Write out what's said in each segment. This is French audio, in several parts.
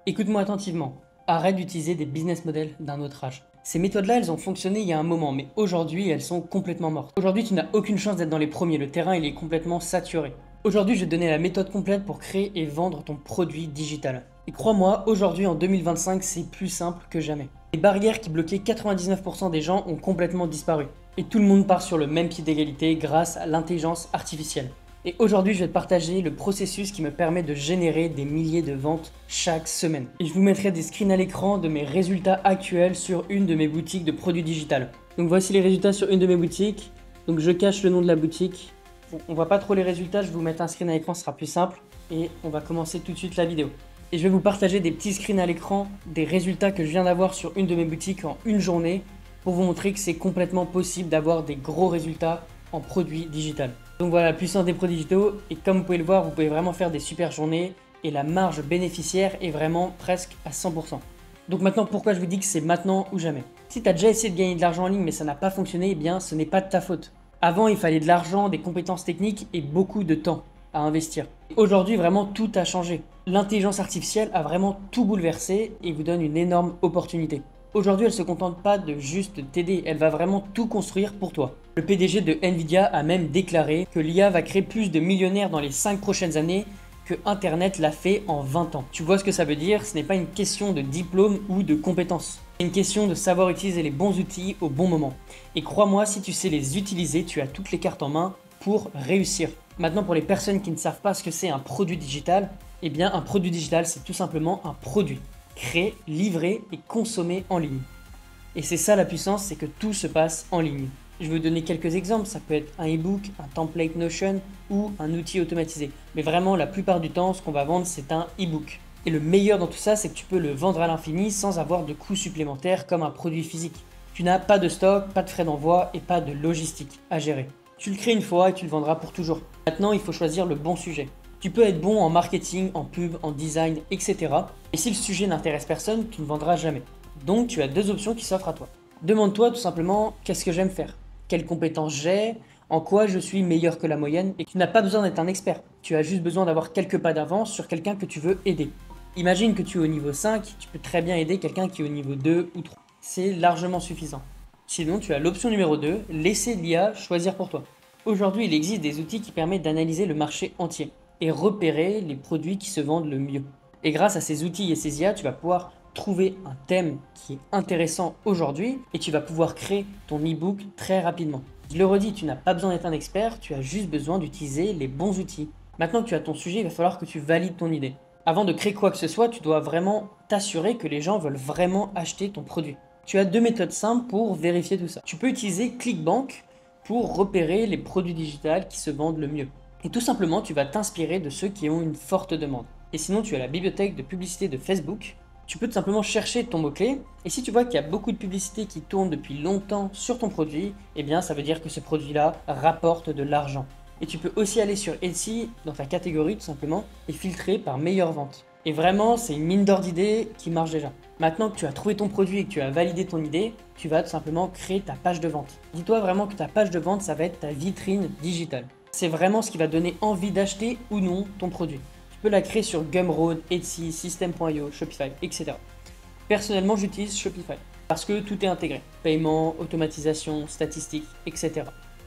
Écoute-moi attentivement. Arrête d'utiliser des business models d'un autre âge. Ces méthodes-là, elles ont fonctionné il y a un moment, mais aujourd'hui, elles sont complètement mortes. Aujourd'hui, tu n'as aucune chance d'être dans les premiers. Le terrain, il est complètement saturé. Aujourd'hui, je vais te donner la méthode complète pour créer et vendre ton produit digital. Et crois-moi, aujourd'hui, en 2025, c'est plus simple que jamais. Les barrières qui bloquaient 99% des gens ont complètement disparu. Et tout le monde part sur le même pied d'égalité grâce à l'intelligence artificielle. Et aujourd'hui, je vais te partager le processus qui me permet de générer des milliers de ventes chaque semaine. Et je vous mettrai des screens à l'écran de mes résultats actuels sur une de mes boutiques de produits digital. Donc voici les résultats sur une de mes boutiques. Donc je cache le nom de la boutique. Bon, on voit pas trop les résultats, je vais vous mettre un screen à l'écran, ce sera plus simple. Et on va commencer tout de suite la vidéo. Et je vais vous partager des petits screens à l'écran des résultats que je viens d'avoir sur une de mes boutiques en une journée pour vous montrer que c'est complètement possible d'avoir des gros résultats en produits digital. Donc voilà la puissance des produits digitaux, et comme vous pouvez le voir, vous pouvez vraiment faire des super journées et la marge bénéficiaire est vraiment presque à 100%. Donc maintenant, pourquoi je vous dis que c'est maintenant ou jamais? Si tu as déjà essayé de gagner de l'argent en ligne mais ça n'a pas fonctionné, eh bien ce n'est pas de ta faute. Avant, il fallait de l'argent, des compétences techniques et beaucoup de temps à investir. Aujourd'hui, vraiment tout a changé. L'intelligence artificielle a vraiment tout bouleversé et vous donne une énorme opportunité. Aujourd'hui, elle ne se contente pas de juste t'aider, elle va vraiment tout construire pour toi. Le PDG de Nvidia a même déclaré que l'IA va créer plus de millionnaires dans les 5 prochaines années que Internet l'a fait en 20 ans. Tu vois ce que ça veut dire? Ce n'est pas une question de diplôme ou de compétences. C'est une question de savoir utiliser les bons outils au bon moment. Et crois-moi, si tu sais les utiliser, tu as toutes les cartes en main pour réussir. Maintenant, pour les personnes qui ne savent pas ce que c'est un produit digital, eh bien un produit digital, c'est tout simplement un produit créé, livré et consommé en ligne. Et c'est ça la puissance, c'est que tout se passe en ligne. Je vais vous donner quelques exemples, ça peut être un e-book, un template Notion ou un outil automatisé. Mais vraiment, la plupart du temps, ce qu'on va vendre, c'est un e-book. Et le meilleur dans tout ça, c'est que tu peux le vendre à l'infini sans avoir de coûts supplémentaires comme un produit physique. Tu n'as pas de stock, pas de frais d'envoi et pas de logistique à gérer. Tu le crées une fois et tu le vendras pour toujours. Maintenant, il faut choisir le bon sujet. Tu peux être bon en marketing, en pub, en design, etc. Et si le sujet n'intéresse personne, tu ne vendras jamais. Donc tu as deux options qui s'offrent à toi. Demande-toi tout simplement qu'est-ce que j'aime faire, quelles compétences j'ai, en quoi je suis meilleur que la moyenne, et tu n'as pas besoin d'être un expert. Tu as juste besoin d'avoir quelques pas d'avance sur quelqu'un que tu veux aider. Imagine que tu es au niveau 5, tu peux très bien aider quelqu'un qui est au niveau 2 ou 3. C'est largement suffisant. Sinon, tu as l'option numéro 2, laisser l'IA choisir pour toi. Aujourd'hui, il existe des outils qui permettent d'analyser le marché entier et repérer les produits qui se vendent le mieux. Et grâce à ces outils et ces IA, tu vas pouvoir trouver un thème qui est intéressant aujourd'hui et tu vas pouvoir créer ton e-book très rapidement. Je le redis, tu n'as pas besoin d'être un expert, tu as juste besoin d'utiliser les bons outils. Maintenant que tu as ton sujet, il va falloir que tu valides ton idée. Avant de créer quoi que ce soit, tu dois vraiment t'assurer que les gens veulent vraiment acheter ton produit. Tu as deux méthodes simples pour vérifier tout ça. Tu peux utiliser ClickBank pour repérer les produits digitaux qui se vendent le mieux. Et tout simplement, tu vas t'inspirer de ceux qui ont une forte demande. Et sinon, tu as la bibliothèque de publicité de Facebook. Tu peux tout simplement chercher ton mot-clé. Et si tu vois qu'il y a beaucoup de publicités qui tournent depuis longtemps sur ton produit, eh bien, ça veut dire que ce produit-là rapporte de l'argent. Et tu peux aussi aller sur Etsy, dans ta catégorie tout simplement, et filtrer par meilleure vente. Et vraiment, c'est une mine d'or d'idées qui marche déjà. Maintenant que tu as trouvé ton produit et que tu as validé ton idée, tu vas tout simplement créer ta page de vente. Dis-toi vraiment que ta page de vente, ça va être ta vitrine digitale. C'est vraiment ce qui va donner envie d'acheter ou non ton produit. Tu peux la créer sur Gumroad, Etsy, System.io, Shopify, etc. Personnellement, j'utilise Shopify parce que tout est intégré. Paiement, automatisation, statistiques, etc.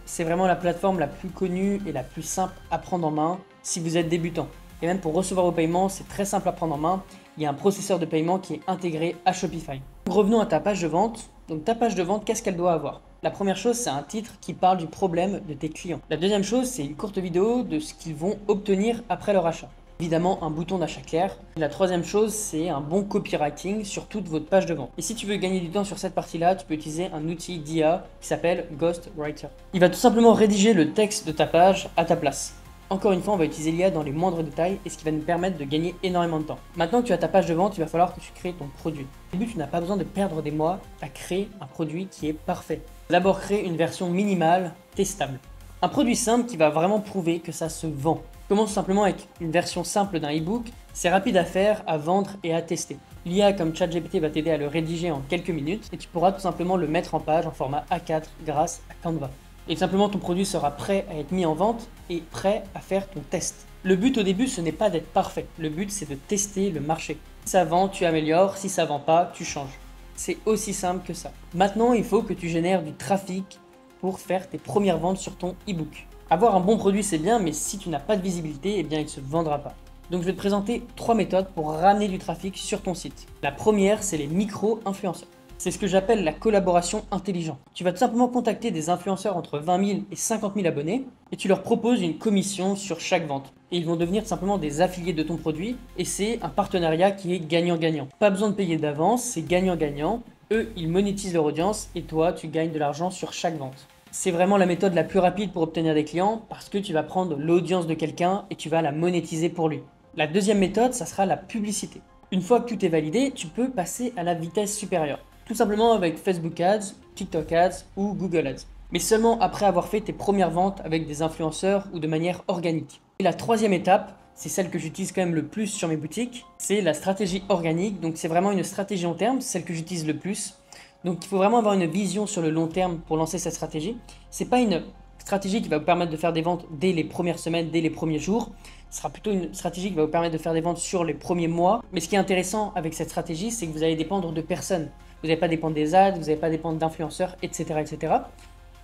C'est vraiment la plateforme la plus connue et la plus simple à prendre en main si vous êtes débutant. Et même pour recevoir vos paiements, c'est très simple à prendre en main. Il y a un processeur de paiement qui est intégré à Shopify. Revenons à ta page de vente. Donc ta page de vente, qu'est-ce qu'elle doit avoir? La première chose, c'est un titre qui parle du problème de tes clients. La deuxième chose, c'est une courte vidéo de ce qu'ils vont obtenir après leur achat. Évidemment, un bouton d'achat clair. Et la troisième chose, c'est un bon copywriting sur toute votre page de vente. Et si tu veux gagner du temps sur cette partie-là, tu peux utiliser un outil d'IA qui s'appelle Ghostwriter. Il va tout simplement rédiger le texte de ta page à ta place. Encore une fois, on va utiliser l'IA dans les moindres détails et ce qui va nous permettre de gagner énormément de temps. Maintenant que tu as ta page de vente, il va falloir que tu crées ton produit. Au début, tu n'as pas besoin de perdre des mois à créer un produit qui est parfait. D'abord, créer une version minimale, testable. Un produit simple qui va vraiment prouver que ça se vend. Commence simplement avec une version simple d'un e-book, c'est rapide à faire, à vendre et à tester. L'IA comme ChatGPT va t'aider à le rédiger en quelques minutes et tu pourras tout simplement le mettre en page en format A4 grâce à Canva. Et simplement ton produit sera prêt à être mis en vente et prêt à faire ton test. Le but au début, ce n'est pas d'être parfait. Le but, c'est de tester le marché. Si ça vend, tu améliores, si ça vend pas, tu changes. C'est aussi simple que ça. Maintenant, il faut que tu génères du trafic pour faire tes premières ventes sur ton e-book. Avoir un bon produit, c'est bien, mais si tu n'as pas de visibilité, eh bien, il ne se vendra pas. Donc, je vais te présenter 3 méthodes pour ramener du trafic sur ton site. La première, c'est les micro-influenceurs. C'est ce que j'appelle la collaboration intelligente. Tu vas tout simplement contacter des influenceurs entre 20 000 et 50 000 abonnés et tu leur proposes une commission sur chaque vente. Et ils vont devenir tout simplement des affiliés de ton produit et c'est un partenariat qui est gagnant-gagnant. Pas besoin de payer d'avance, c'est gagnant-gagnant. Eux, ils monétisent leur audience et toi, tu gagnes de l'argent sur chaque vente. C'est vraiment la méthode la plus rapide pour obtenir des clients parce que tu vas prendre l'audience de quelqu'un et tu vas la monétiser pour lui. La deuxième méthode, ça sera la publicité. Une fois que tout est validé, tu peux passer à la vitesse supérieure. Tout simplement avec Facebook Ads, TikTok Ads ou Google Ads. Mais seulement après avoir fait tes premières ventes avec des influenceurs ou de manière organique. Et la troisième étape, c'est celle que j'utilise quand même le plus sur mes boutiques, c'est la stratégie organique. Donc c'est vraiment une stratégie long terme, celle que j'utilise le plus. Donc il faut vraiment avoir une vision sur le long terme pour lancer cette stratégie. C'est pas une stratégie qui va vous permettre de faire des ventes dès les premières semaines, dès les premiers jours. Ce sera plutôt une stratégie qui va vous permettre de faire des ventes sur les premiers mois. Mais ce qui est intéressant avec cette stratégie, c'est que vous allez dépendre de personne. Vous n'allez pas dépendre des ads, vous n'allez pas dépendre d'influenceurs, etc., etc.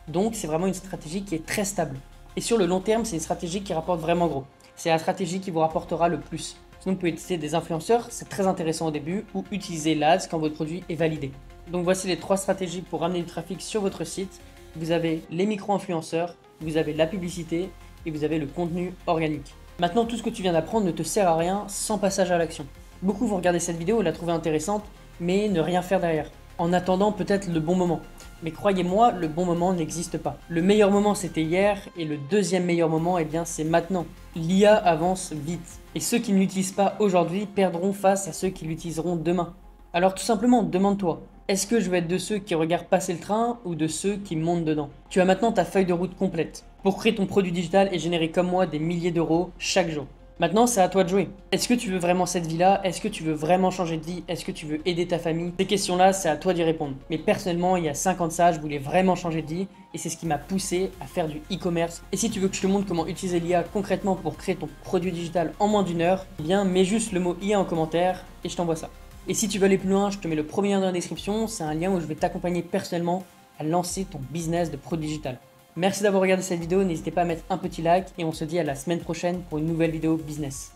Donc c'est vraiment une stratégie qui est très stable. Et sur le long terme, c'est une stratégie qui rapporte vraiment gros. C'est la stratégie qui vous rapportera le plus. Sinon, vous pouvez tester des influenceurs, c'est très intéressant au début, ou utiliser l'ADS quand votre produit est validé. Donc voici les 3 stratégies pour ramener du trafic sur votre site. Vous avez les micro-influenceurs, vous avez la publicité et vous avez le contenu organique. Maintenant, tout ce que tu viens d'apprendre ne te sert à rien sans passage à l'action. Beaucoup vont regarder cette vidéo et la trouver intéressante, mais ne rien faire derrière, en attendant peut-être le bon moment. Mais croyez-moi, le bon moment n'existe pas. Le meilleur moment c'était hier et le deuxième meilleur moment, eh bien c'est maintenant. L'IA avance vite et ceux qui ne l'utilisent pas aujourd'hui perdront face à ceux qui l'utiliseront demain. Alors tout simplement, demande-toi, est-ce que je vais être de ceux qui regardent passer le train ou de ceux qui montent dedans? Tu as maintenant ta feuille de route complète pour créer ton produit digital et générer comme moi des milliers d'euros chaque jour. Maintenant, c'est à toi de jouer. Est-ce que tu veux vraiment cette vie-là? Est-ce que tu veux vraiment changer de vie? Est-ce que tu veux aider ta famille? Ces questions-là, c'est à toi d'y répondre. Mais personnellement, il y a 5 ans de ça, je voulais vraiment changer de vie et c'est ce qui m'a poussé à faire du e-commerce. Et si tu veux que je te montre comment utiliser l'IA concrètement pour créer ton produit digital en moins d'1 heure, eh bien, mets juste le mot IA en commentaire et je t'envoie ça. Et si tu veux aller plus loin, je te mets le premier lien dans la description. C'est un lien où je vais t'accompagner personnellement à lancer ton business de produit digital. Merci d'avoir regardé cette vidéo, n'hésitez pas à mettre un petit like et on se dit à la semaine prochaine pour une nouvelle vidéo business.